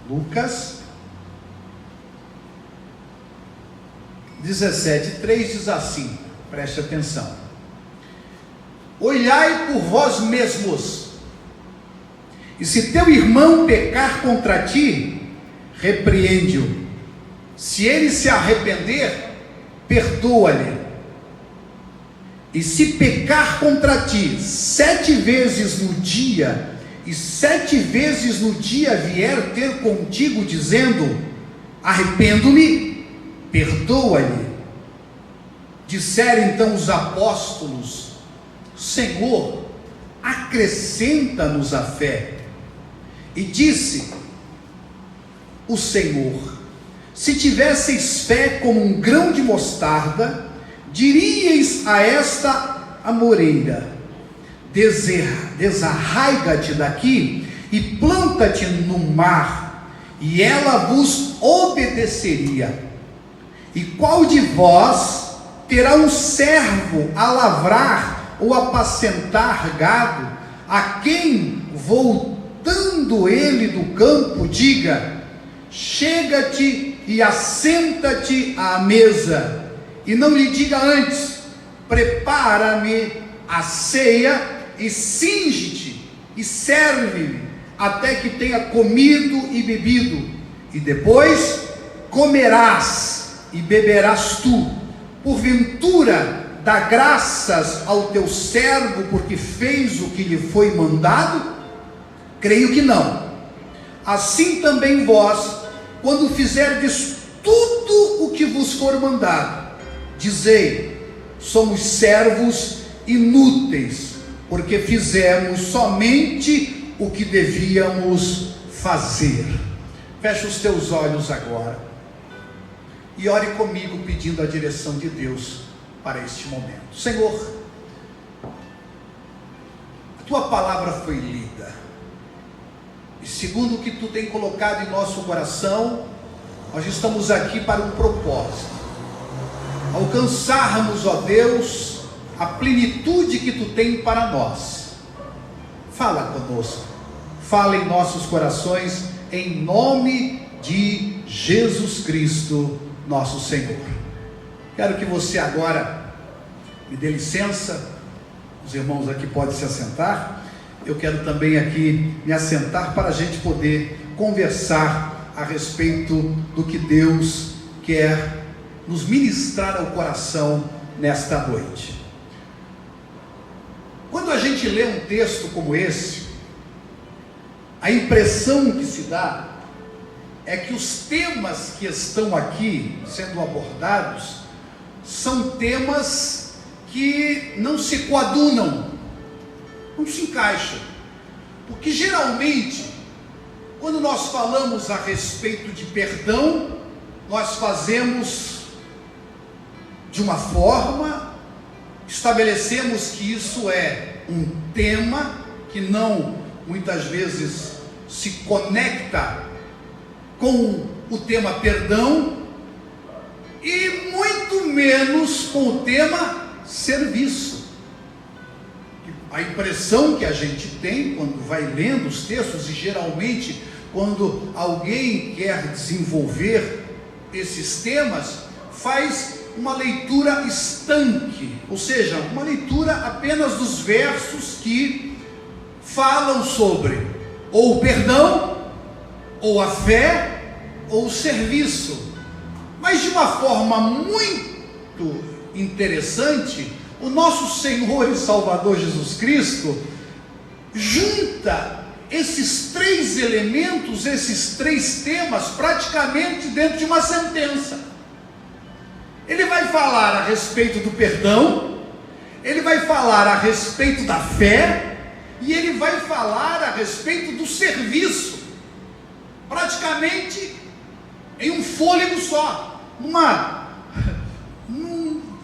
Lucas 17:3 diz assim, preste atenção: olhai por vós mesmos, e se teu irmão pecar contra ti, repreende-o. Se ele se arrepender, perdoa-lhe. E se pecar contra ti 7 vezes no dia, e 7 vezes no dia vier ter contigo dizendo, arrependo-me, perdoa-lhe. Disseram então os apóstolos, Senhor, acrescenta-nos a fé. E disse o Senhor, se tivesseis fé como um grão de mostarda, diríeis a esta amoreira, desarraiga-te daqui e planta-te no mar, e ela vos obedeceria. E qual de vós terá um servo a lavrar ou apacentar gado, a quem, voltando ele do campo, diga, chega-te e assenta-te à mesa, e não lhe diga antes, prepara-me a ceia e cinge-te e serve-me até que tenha comido e bebido, e depois comerás e beberás tu. Porventura dá graças ao teu servo porque fez o que lhe foi mandado? Creio que não. Assim também vós, quando fizerdes tudo o que vos for mandado, dizei, somos servos inúteis, porque fizemos somente o que devíamos fazer. Fecha os teus olhos agora e ore comigo pedindo a direção de Deus para este momento. Senhor, a tua palavra foi lida, e segundo o que tu tem colocado em nosso coração, nós estamos aqui para um propósito: alcançarmos, ó Deus, a plenitude que tu tem para nós. Fala conosco, fala em nossos corações, em nome de Jesus Cristo, nosso Senhor. Quero que você agora me dê licença, os irmãos aqui podem se assentar, eu quero também aqui me assentar para a gente poder conversar a respeito do que Deus quer nos ministrar ao coração nesta noite. Quando a gente lê um texto como esse, a impressão que se dá é que os temas que estão aqui sendo abordados são temas que não se coadunam, não se encaixam, porque geralmente quando nós falamos a respeito de perdão, nós fazemos de uma forma, estabelecemos que isso é um tema que não, muitas vezes, se conecta com o tema perdão, e muito menos com o tema serviço. A impressão que a gente tem quando vai lendo os textos, e geralmente quando alguém quer desenvolver esses temas, faz uma leitura estanque, ou seja, uma leitura apenas dos versos que falam sobre ou o perdão, ou a fé, ou o serviço. Mas de uma forma muito interessante, o nosso Senhor e Salvador Jesus Cristo junta esses 3 elementos, esses 3 temas, praticamente dentro de uma sentença. Ele vai falar a respeito do perdão, ele vai falar a respeito da fé, e ele vai falar a respeito do serviço, praticamente em um fôlego só,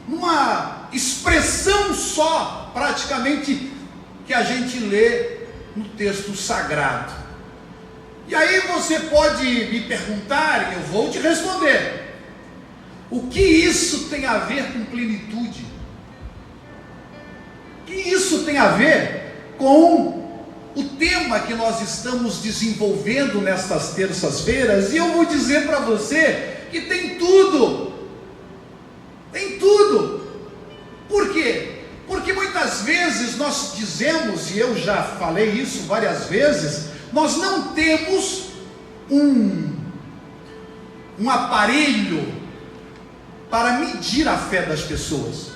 numa expressão só, praticamente, que a gente lê no texto sagrado. E aí você pode me perguntar, e eu vou te responder: o que isso tem a ver com plenitude? O que isso tem a ver com o tema que nós estamos desenvolvendo nestas terças-feiras, e eu vou dizer para você que tem tudo. Tem tudo. Por quê? Porque muitas vezes nós dizemos, e eu já falei isso várias vezes, nós não temos um aparelho para medir a fé das pessoas.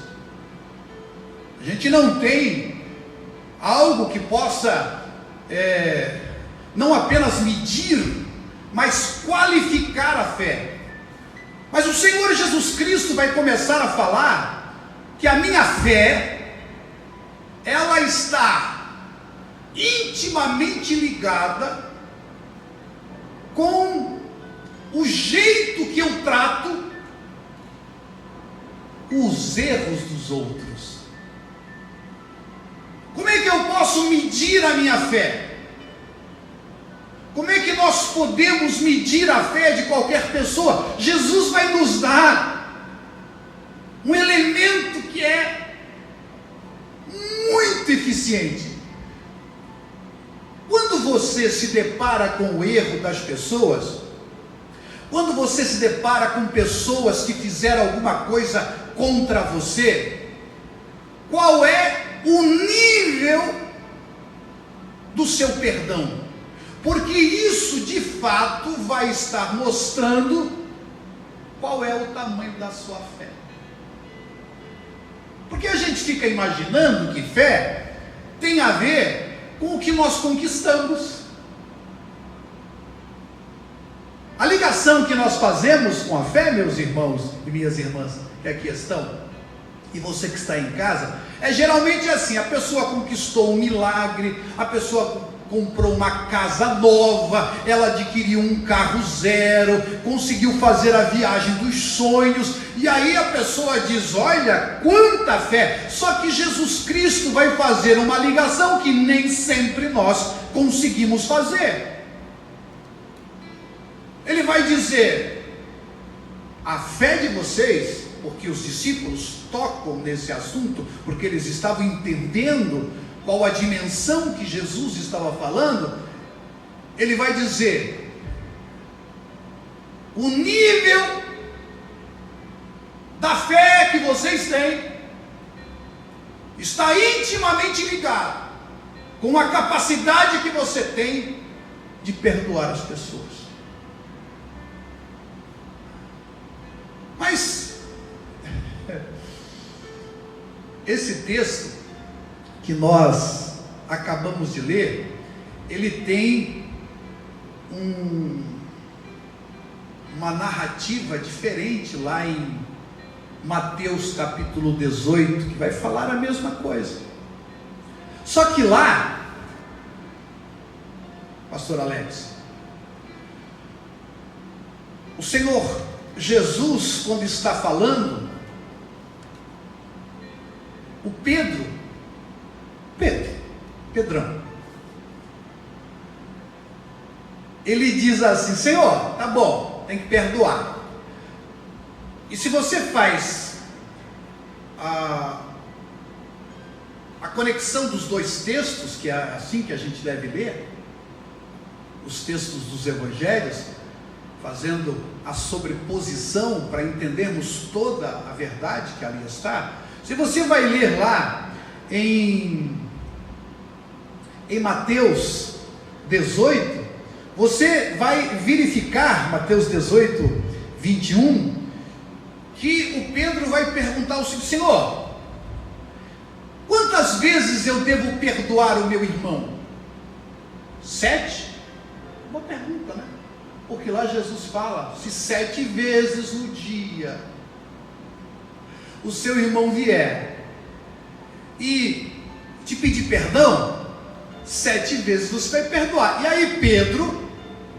A gente não tem algo que possa não apenas medir, mas qualificar a fé. Mas o Senhor Jesus Cristo vai começar a falar que a minha fé, ela está intimamente ligada com o jeito que eu trato os erros dos outros. Como é que eu posso medir a minha fé? Como é que nós podemos medir a fé de qualquer pessoa? Jesus vai nos dar um elemento que é muito eficiente. Quando você se depara com o erro das pessoas, quando você se depara com pessoas que fizeram alguma coisa contra você, qual é o nível do seu perdão? Porque isso de fato vai estar mostrando qual é o tamanho da sua fé. Porque a gente fica imaginando que fé tem a ver com o que nós conquistamos. A ligação que nós fazemos com a fé, meus irmãos e minhas irmãs, que aqui estão, e você que está em casa, é geralmente assim: a pessoa conquistou um milagre, a pessoa comprou uma casa nova, ela adquiriu um carro zero, conseguiu fazer a viagem dos sonhos, e aí a pessoa diz: olha, quanta fé! Só que Jesus Cristo vai fazer uma ligação que nem sempre nós conseguimos fazer. Ele vai dizer: a fé de vocês, porque os discípulos tocam nesse assunto, porque eles estavam entendendo qual a dimensão que Jesus estava falando. Ele vai dizer: o nível da fé que vocês têm está intimamente ligado com a capacidade que você tem de perdoar as pessoas. Mas esse texto que nós acabamos de ler, ele tem uma narrativa diferente lá em Mateus capítulo 18, que vai falar a mesma coisa. Só que lá, pastor Alex, o Senhor Jesus, quando está falando, o Pedrão, ele diz assim: Senhor, tá bom, tem que perdoar. E se você faz a conexão dos dois textos, que é assim que a gente deve ler, os textos dos evangelhos, fazendo a sobreposição para entendermos toda a verdade que ali está. Se você vai ler lá em Mateus 18, você vai verificar, Mateus 18, 21, que o Pedro vai perguntar o seguinte: Senhor, quantas vezes eu devo perdoar o meu irmão? 7? Uma pergunta, né? Porque lá Jesus fala: se 7 vezes no dia o seu irmão vier e te pedir perdão, 7 vezes você vai perdoar. E aí Pedro,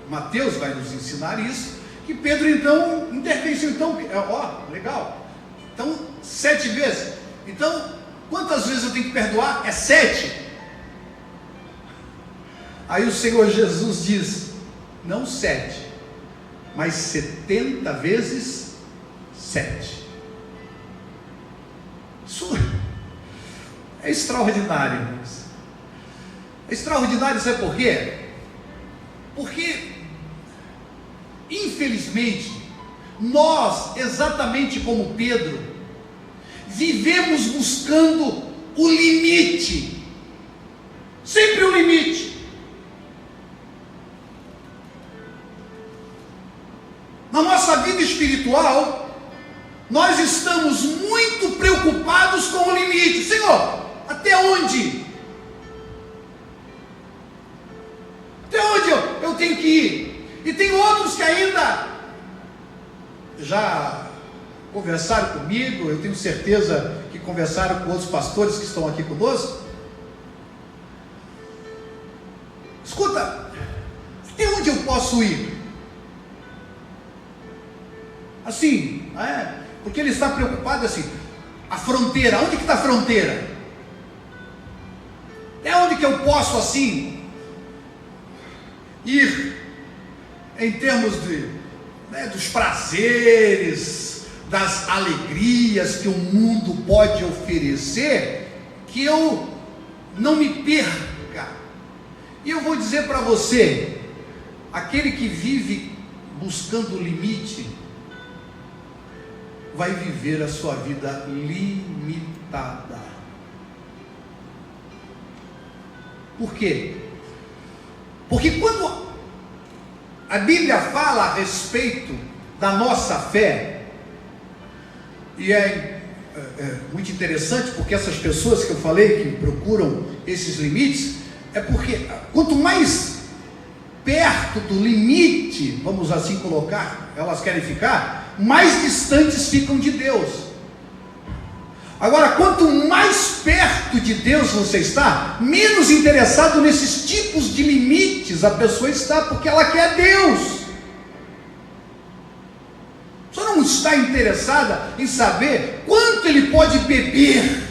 Mateus vai nos ensinar isso, que Pedro então intervenceu. Então, legal, então 7 vezes, então quantas vezes eu tenho que perdoar? É 7? Aí o Senhor Jesus diz: não 7, mas 70 vezes 7. Isso é extraordinário, irmãos. É extraordinário, sabe por quê? Porque, infelizmente, nós, exatamente como Pedro, vivemos buscando o limite, sempre o limite. Na nossa vida espiritual, nós estamos muito preocupados com o limite. Senhor, até onde? Até onde eu tenho que ir? E tem outros que ainda já conversaram comigo, eu tenho certeza que conversaram com outros pastores que estão aqui conosco. Escuta, até onde eu posso ir? Assim, porque ele está preocupado assim, a fronteira, onde que está a fronteira? Até onde que eu posso assim ir em termos dos prazeres, das alegrias que o mundo pode oferecer, que eu não me perca. E eu vou dizer para você, aquele que vive buscando o limite, vai viver a sua vida limitada. Por quê? Porque quando a Bíblia fala a respeito da nossa fé, e é muito interessante, porque essas pessoas que eu falei que procuram esses limites, é porque quanto mais perto do limite, vamos assim colocar, elas querem ficar, mais distantes ficam de Deus. Agora, quanto mais perto de Deus você está, menos interessado nesses tipos de limites a pessoa está, porque ela quer Deus. Só não está interessada em saber quanto ele pode beber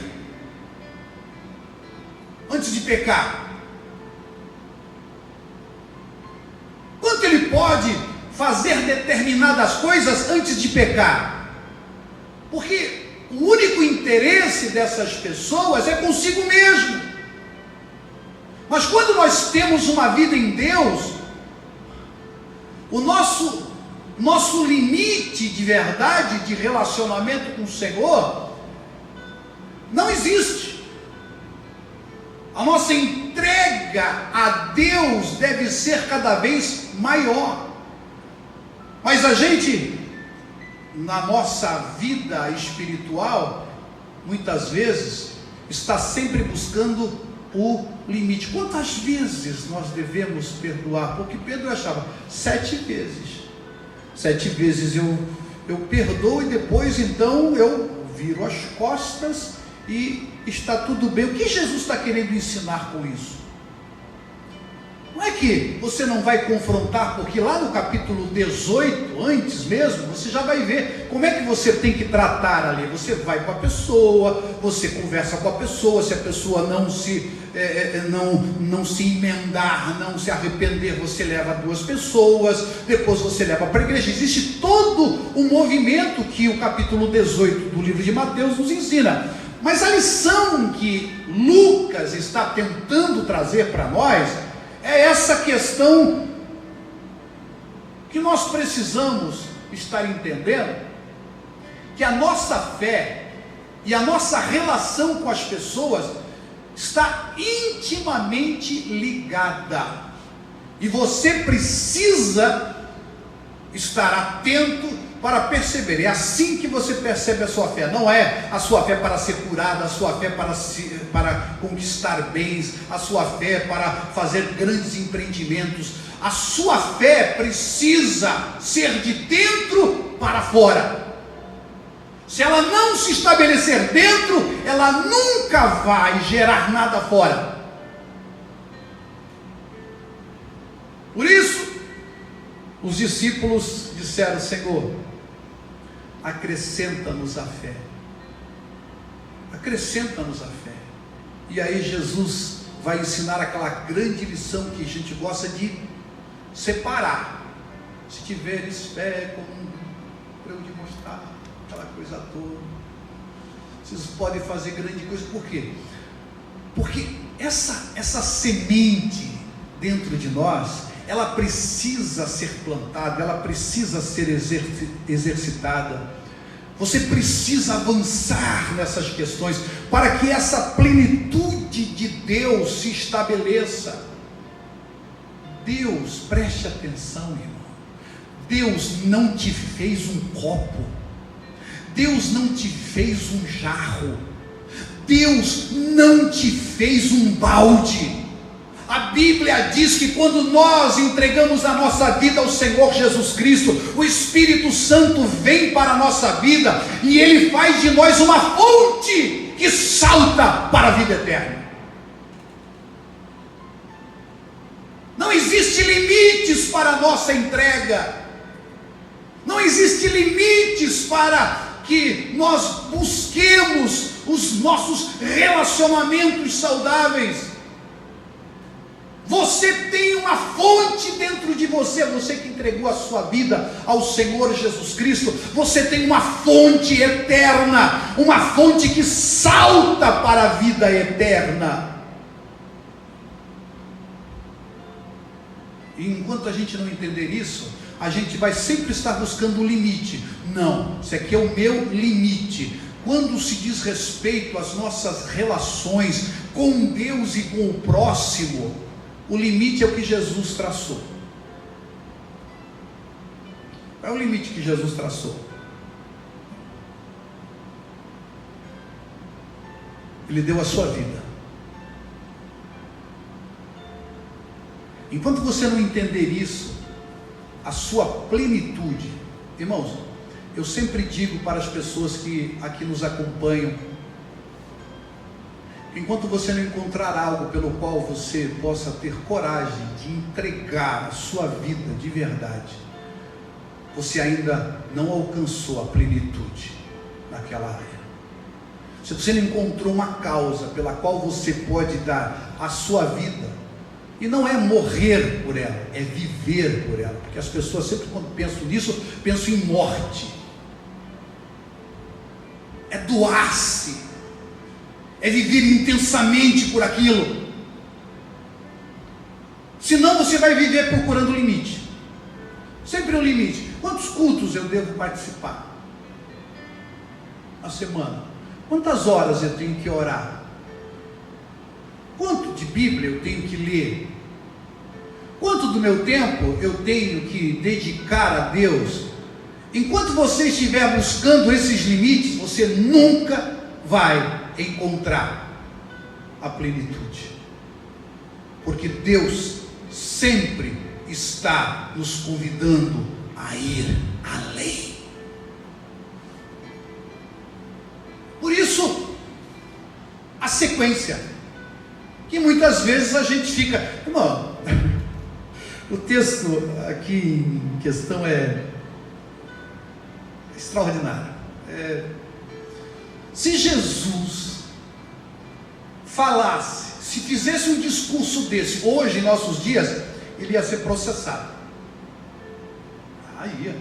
antes de pecar. Quanto ele pode fazer determinadas coisas antes de pecar. Porque o único interesse dessas pessoas é consigo mesmo. Mas quando nós temos uma vida em Deus, o nosso limite de verdade, de relacionamento com o Senhor, não existe. A nossa entrega a Deus deve ser cada vez maior. Mas a gente, na nossa vida espiritual, muitas vezes, está sempre buscando o limite. Quantas vezes nós devemos perdoar? Porque Pedro achava 7 vezes. 7 vezes eu perdoo e depois então eu viro as costas e está tudo bem. O que Jesus está querendo ensinar com isso? Não é que você não vai confrontar, porque lá no capítulo 18, antes mesmo, você já vai ver como é que você tem que tratar ali. Você vai com a pessoa, você conversa com a pessoa, se a pessoa não se emendar, não se arrepender, você leva 2 pessoas, depois você leva para a igreja. Existe todo o movimento que o capítulo 18 do livro de Mateus nos ensina. Mas a lição que Lucas está tentando trazer para nós é essa questão que nós precisamos estar entendendo, que a nossa fé e a nossa relação com as pessoas está intimamente ligada, e você precisa estar atento para perceber. É assim que você percebe a sua fé. Não é a sua fé para ser curada, a sua fé para conquistar bens, a sua fé para fazer grandes empreendimentos. A sua fé precisa ser de dentro para fora. Se ela não se estabelecer dentro, ela nunca vai gerar nada fora. Por isso, os discípulos disseram: Senhor, acrescenta-nos a fé. Acrescenta-nos a fé. E aí Jesus vai ensinar aquela grande lição que a gente gosta de separar. Se tiveres fé como um grão de mostarda, aquela coisa toda, vocês podem fazer grande coisa. Por quê? Porque essa semente dentro de nós, ela precisa ser plantada, ela precisa ser exercitada. Você precisa avançar nessas questões para que essa plenitude de Deus se estabeleça. Deus, preste atenção, irmão. Deus não te fez um copo. Deus não te fez um jarro. Deus não te fez um balde. A Bíblia diz que quando nós entregamos a nossa vida ao Senhor Jesus Cristo, o Espírito Santo vem para a nossa vida e Ele faz de nós uma fonte que salta para a vida eterna. Não existe limites para a nossa entrega. Não existe limites para que nós busquemos os nossos relacionamentos saudáveis. Você tem uma fonte dentro de você, você que entregou a sua vida ao Senhor Jesus Cristo, você tem uma fonte eterna, uma fonte que salta para a vida eterna. E enquanto a gente não entender isso, a gente vai sempre estar buscando um limite. Não, isso aqui é o meu limite. Quando se diz respeito às nossas relações com Deus e com o próximo, o limite é o que Jesus traçou. Qual é o limite que Jesus traçou? Ele deu a sua vida. Enquanto você não entender isso, a sua plenitude, irmãos, eu sempre digo para as pessoas que aqui nos acompanham, enquanto você não encontrar algo pelo qual você possa ter coragem de entregar a sua vida de verdade, você ainda não alcançou a plenitude naquela área. Se você não encontrou uma causa pela qual você pode dar a sua vida, e não é morrer por ela, é viver por ela, porque as pessoas sempre quando pensam nisso, pensam em morte, é doar-se, é viver intensamente por aquilo. Senão você vai viver procurando limite, sempre um limite. Quantos cultos eu devo participar na semana? Quantas horas eu tenho que orar? Quanto de Bíblia eu tenho que ler? Quanto do meu tempo eu tenho que dedicar a Deus? Enquanto você estiver buscando esses limites, você nunca vai encontrar a plenitude, porque Deus sempre está nos convidando a ir além. Por isso, a sequência, que muitas vezes a gente fica, irmão, o texto aqui em questão é extraordinário. Se Jesus falasse, se fizesse um discurso desse hoje, em nossos dias, ele ia ser processado. Ia.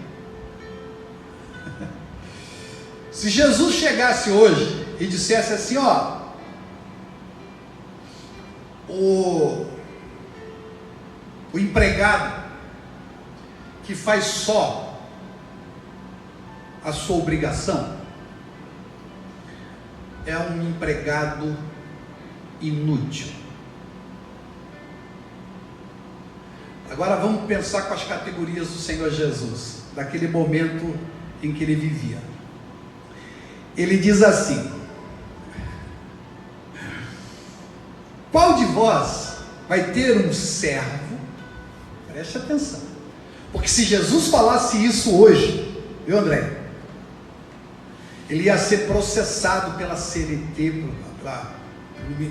Se Jesus chegasse hoje e dissesse assim, ó, o empregado que faz só a sua obrigação é um empregado inútil. Agora vamos pensar com as categorias do Senhor Jesus, daquele momento em que ele vivia. Ele diz assim: qual de vós vai ter um servo? Preste atenção, porque se Jesus falasse isso hoje, viu, André? Ele ia ser processado pela CLT,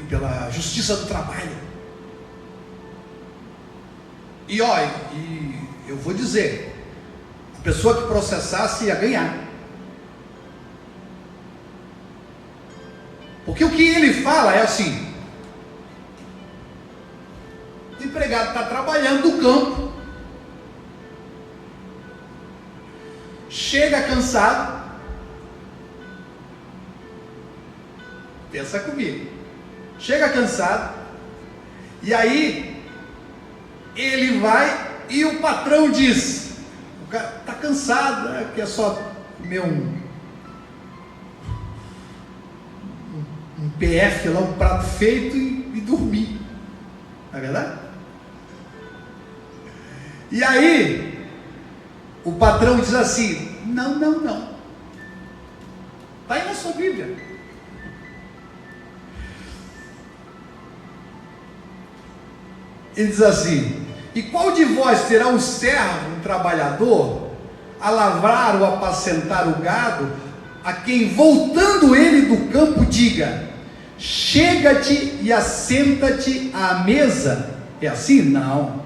pela Justiça do Trabalho. E eu vou dizer, a pessoa que processasse ia ganhar. Porque o que ele fala é assim: o empregado está trabalhando no campo, chega cansado, pensa comigo, chega cansado, E aí, ele vai e o patrão diz, o cara está cansado, né? Quer só comer um PF lá, um prato feito e dormir. Não é verdade? E aí, o patrão diz assim, não. Está aí na sua Bíblia. Ele diz assim, e qual de vós terá um servo, um trabalhador, a lavrar ou apacentar o gado, a quem voltando ele do campo diga, chega-te e assenta-te à mesa? É assim? Não.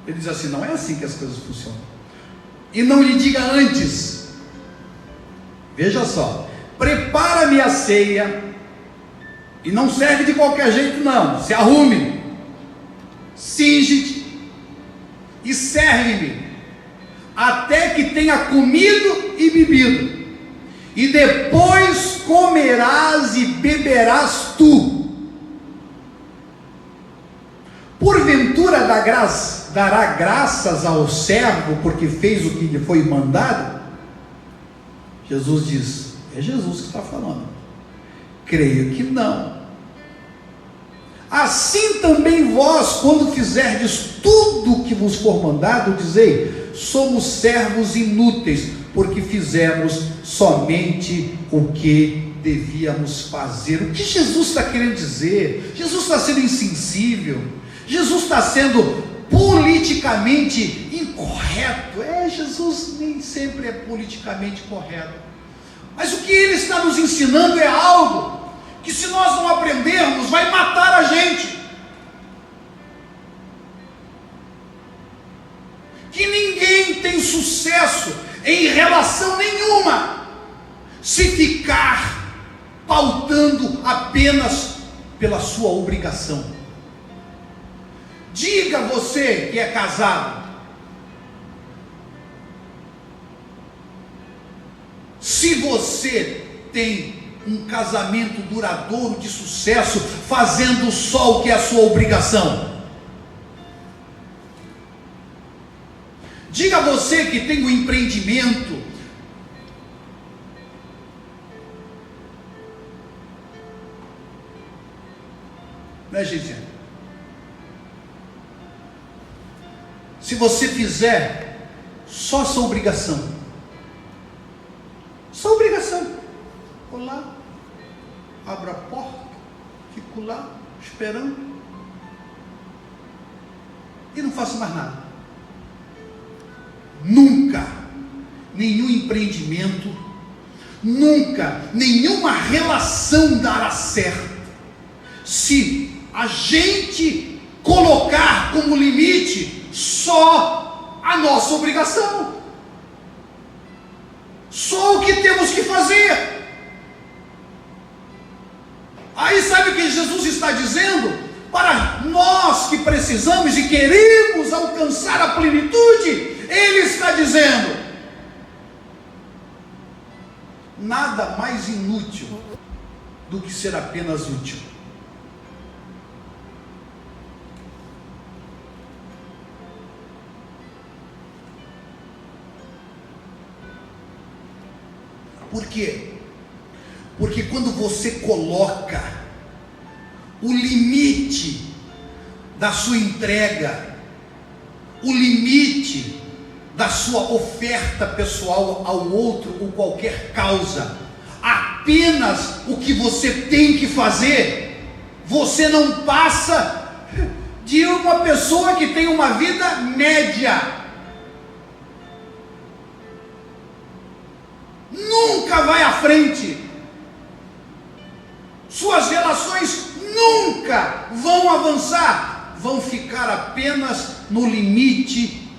Ele diz assim, não é assim que as coisas funcionam. E não lhe diga antes, veja só, prepara-me a ceia, e não serve de qualquer jeito não, se arrume, cinge-te e serve-me, até que tenha comido e bebido, e depois comerás e beberás tu. Porventura dará graças ao servo porque fez o que lhe foi mandado? Jesus diz, é Jesus que está falando, creio que não. Assim também vós, quando fizerdes tudo o que vos for mandado, dizei, somos servos inúteis, porque fizemos somente o que devíamos fazer. O que Jesus está querendo dizer? Jesus está sendo insensível, Jesus está sendo politicamente incorreto. Jesus nem sempre é politicamente correto, mas o que ele está nos ensinando é algo que, se nós não aprendermos, vai matar a gente. Que ninguém tem sucesso em relação nenhuma se ficar pautando apenas pela sua obrigação. Diga você que é casado, se você tem um casamento duradouro de sucesso, fazendo só o que é a sua obrigação. Diga você que tem um empreendimento, né, gente? Se você fizer só a sua obrigação, vou lá, abro a porta, fico lá esperando e não faço mais nada. Nunca nenhum empreendimento, nunca nenhuma relação dará certo se a gente colocar como limite só a nossa obrigação, só o que temos que fazer. Aí sabe o que Jesus está dizendo? Para nós que precisamos e queremos alcançar a plenitude, Ele está dizendo, nada mais inútil do que ser apenas útil. Por quê? Porque quando você coloca o limite da sua entrega, o limite da sua oferta pessoal ao outro ou qualquer causa, apenas o que você tem que fazer, você não passa de uma pessoa que tem uma vida média. Nunca vai à frente. Suas relações nunca vão avançar, vão ficar apenas no limite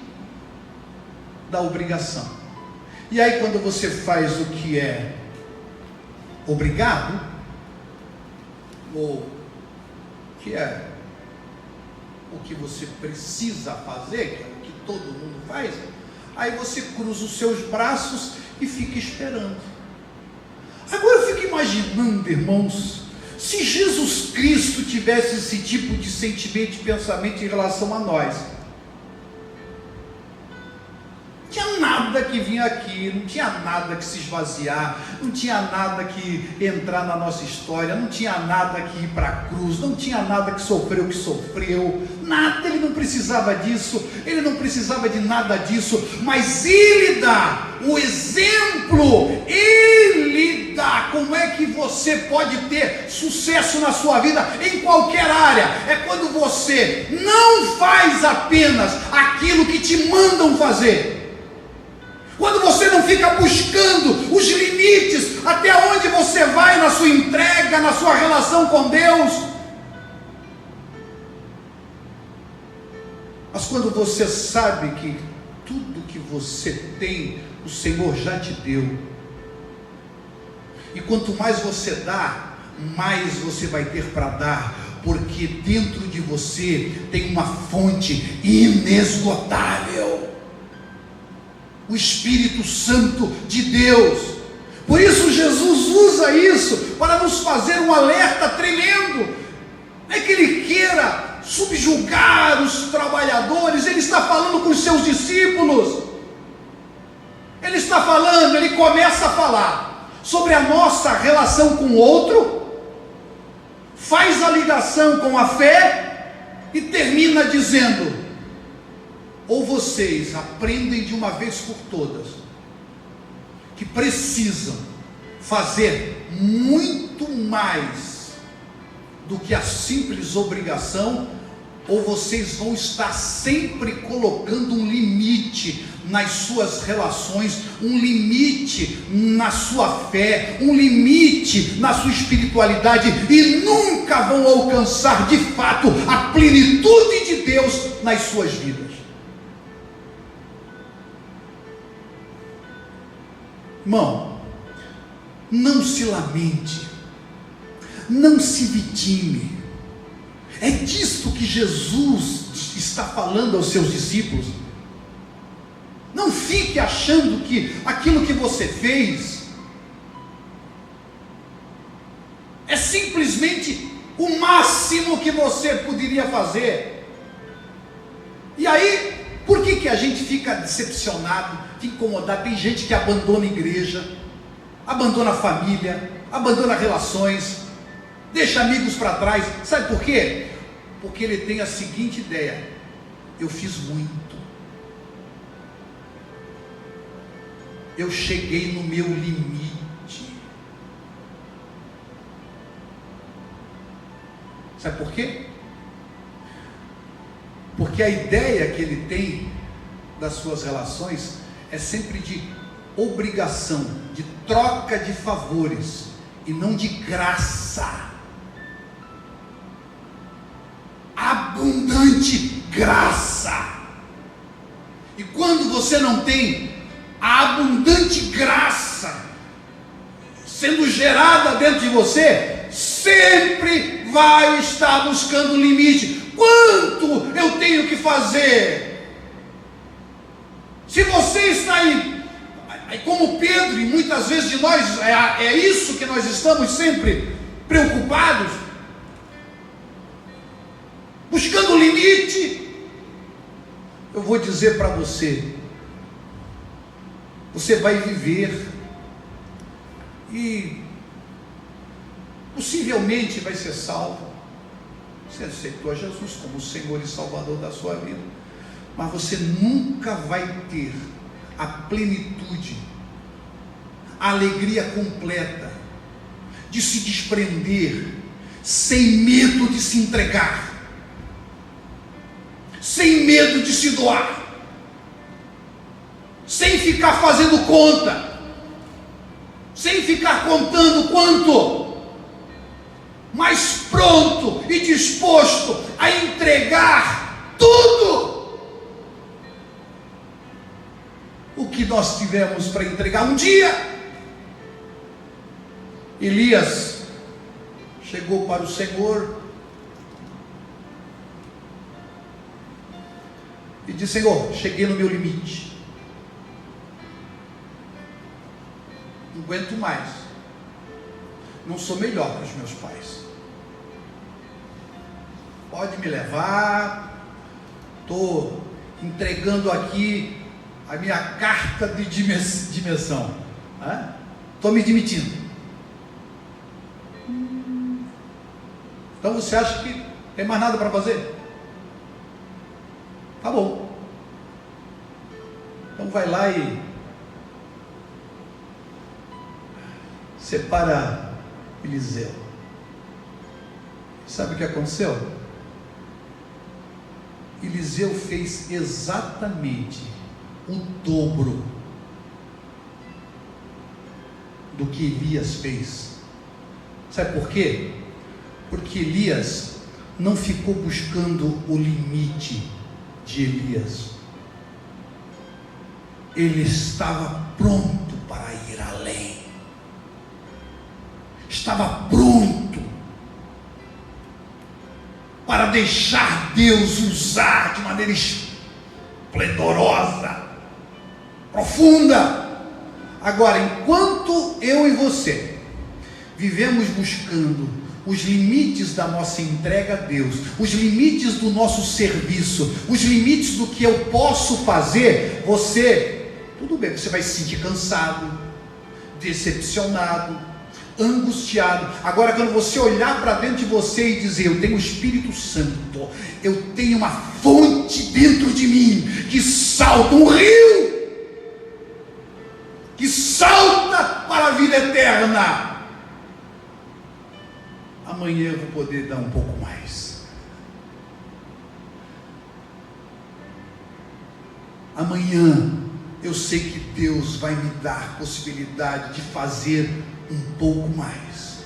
da obrigação. E aí, quando você faz o que é obrigado, ou que é o que você precisa fazer, que é o que todo mundo faz, aí você cruza os seus braços e fica esperando. Agora eu fico imaginando, irmãos, Se Jesus Cristo tivesse esse tipo de sentimento e pensamento em relação a nós, não tinha nada que vir aqui, não tinha nada que se esvaziar, não tinha nada que entrar na nossa história, não tinha nada que ir para a cruz, não tinha nada que sofreu o que sofreu, nada. Ele não precisava disso, ele não precisava de nada disso, mas ele dá o exemplo, ele dá como é que você pode ter sucesso na sua vida, em qualquer área. É quando você não faz apenas aquilo que te mandam fazer, quando você não fica buscando os limites, até onde você vai na sua entrega, na sua relação com Deus, mas quando você sabe que tudo que você tem, o Senhor já te deu, e quanto mais você dá, mais você vai ter para dar, porque dentro de você tem uma fonte inesgotável, o Espírito Santo de Deus. Por isso Jesus usa isso para nos fazer um alerta tremendo. Não é que ele queira subjugar os trabalhadores, ele está falando com os seus discípulos, ele está falando, ele começa a falar sobre a nossa relação com o outro, faz a ligação com a fé e termina dizendo: ou vocês aprendem de uma vez por todas que precisam fazer muito mais do que a simples obrigação, ou vocês vão estar sempre colocando um limite nas suas relações, um limite na sua fé, um limite na sua espiritualidade, e nunca vão alcançar de fato a plenitude de Deus nas suas vidas. Irmão, não se lamente, não se vitime. É disto que Jesus está falando aos seus discípulos. Não fique achando que aquilo que você fez é simplesmente o máximo que você poderia fazer. E aí, por que a gente fica decepcionado, fica incomodado? Tem gente que abandona a igreja, abandona a família, abandona relações, deixa amigos para trás. Sabe por quê? Porque ele tem a seguinte ideia: eu fiz muito, eu cheguei no meu limite. Sabe por quê? Porque a ideia que ele tem das suas relações é sempre de obrigação, de troca de favores, e não de graça. Abundante graça. E quando você não tem a abundante graça sendo gerada dentro de você, sempre vai estar buscando limite. Quanto eu tenho que fazer? Se você está aí como Pedro, e muitas vezes de nós é isso que nós estamos sempre preocupados, buscando limite, eu vou dizer para você, você vai viver e possivelmente vai ser salvo. Você aceitou a Jesus como o Senhor e Salvador da sua vida, mas você nunca vai ter a plenitude, a alegria completa de se desprender, sem medo de se entregar, sem medo de se doar, sem ficar fazendo conta, sem ficar contando quanto, mas pronto e disposto a entregar tudo o que nós tivemos para entregar. Um dia Elias chegou para o Senhor e disse: Senhor, cheguei no meu limite, não aguento mais, não sou melhor que os meus pais, pode me levar, estou entregando aqui a minha carta de dimissão, estou me demitindo. Então você acha que tem mais nada para fazer? Tá bom. Então vai lá e separa Eliseu. Sabe o que aconteceu? Eliseu fez exatamente o dobro do que Elias fez. Sabe por quê? Porque Elias não ficou buscando o limite de Elias. Ele estava pronto para ir além. Estava pronto para deixar Deus usar de maneira esplendorosa, profunda. Agora, enquanto eu e você vivemos buscando os limites da nossa entrega a Deus, os limites do nosso serviço, os limites do que eu posso fazer, tudo bem, você vai se sentir cansado, decepcionado, angustiado. Agora, quando você olhar para dentro de você e dizer: eu tenho o Espírito Santo, eu tenho uma fonte dentro de mim, que salta um rio, que salta para a vida eterna, amanhã eu vou poder dar um pouco mais. Amanhã eu sei que Deus vai me dar a possibilidade de fazer um pouco mais.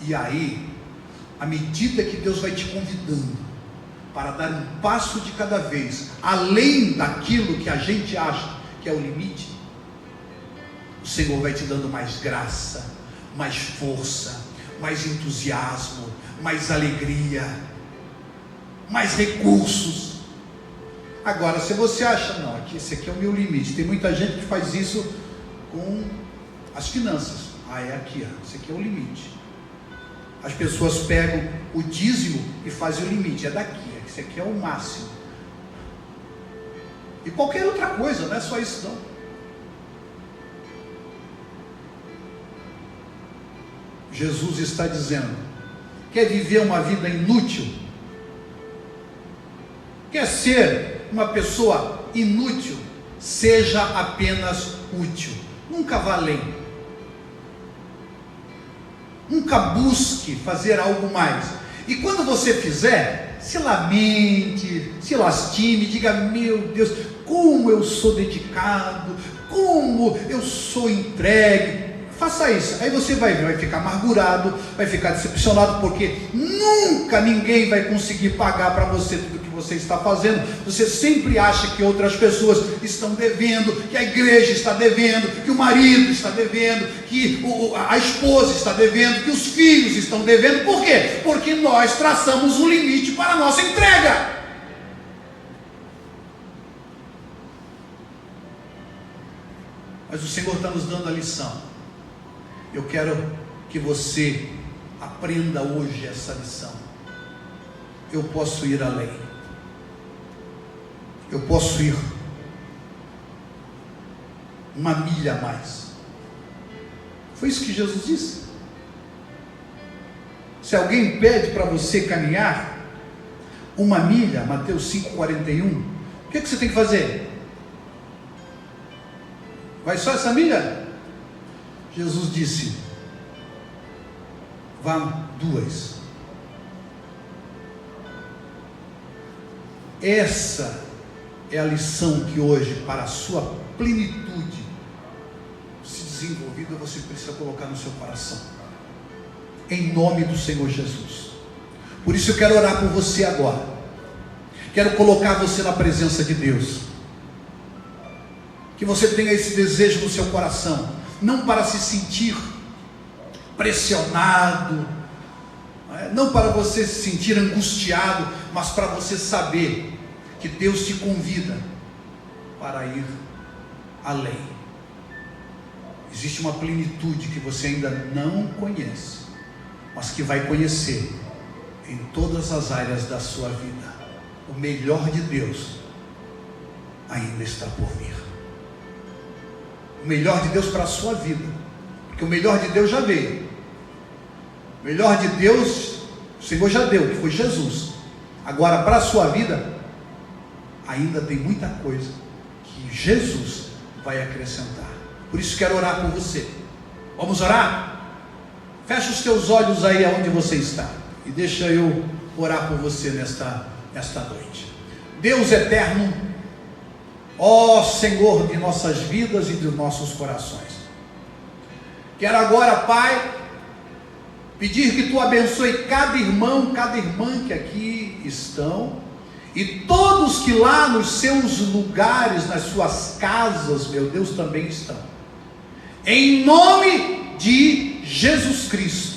E aí, à medida que Deus vai te convidando para dar um passo de cada vez, além daquilo que a gente acha que é o limite, o Senhor vai te dando mais graça, mais força, mais entusiasmo, mais alegria, mais recursos. Agora, se você acha, não, esse aqui é o meu limite, tem muita gente que faz isso com as finanças. É aqui, esse aqui é o limite. As pessoas pegam o dízimo e fazem o limite, é daqui, esse aqui é o máximo. E qualquer outra coisa, não é só isso não. Jesus está dizendo: quer viver uma vida inútil? Quer ser uma pessoa inútil? Seja apenas útil. Nunca vá além. Nunca busque fazer algo mais. E quando você fizer, se lamente, se lastime, diga: meu Deus, como eu sou dedicado, como eu sou entregue. Faça isso, aí você vai ficar amargurado, vai ficar decepcionado, porque nunca ninguém vai conseguir pagar para você tudo que você está fazendo. Você sempre acha que outras pessoas estão devendo, que a igreja está devendo, que o marido está devendo, que a esposa está devendo, que os filhos estão devendo. Por quê? Porque nós traçamos um limite para a nossa entrega. Mas o Senhor está nos dando a lição. Eu quero que você aprenda hoje essa lição. Eu posso ir além. Eu posso ir uma milha a mais. Foi isso que Jesus disse. Se alguém pede para você caminhar uma milha, Mateus 5,41, o que você tem que fazer? Vai só essa milha? Jesus disse: vá 2. Essa é a lição que hoje, para a sua plenitude se desenvolvida, você precisa colocar no seu coração, em nome do Senhor Jesus. Por isso eu quero orar por você agora. Quero colocar você na presença de Deus. Que você tenha esse desejo no seu coração, não para se sentir pressionado, não para você se sentir angustiado, mas para você saber que Deus te convida para ir além. Existe uma plenitude que você ainda não conhece, mas que vai conhecer em todas as áreas da sua vida. O melhor de Deus ainda está por vir. O melhor de Deus para a sua vida, porque o melhor de Deus já veio. O melhor de Deus o Senhor já deu, que foi Jesus. Agora para a sua vida ainda tem muita coisa que Jesus vai acrescentar. Por isso quero orar por você. Vamos orar? Fecha os teus olhos aí aonde você está e deixa eu orar por você nesta noite. Deus eterno, ó Senhor de nossas vidas e dos nossos corações, quero agora, Pai, pedir que Tu abençoe cada irmão, cada irmã que aqui estão, e todos que lá nos seus lugares, nas suas casas, meu Deus, também estão. Em nome de Jesus Cristo.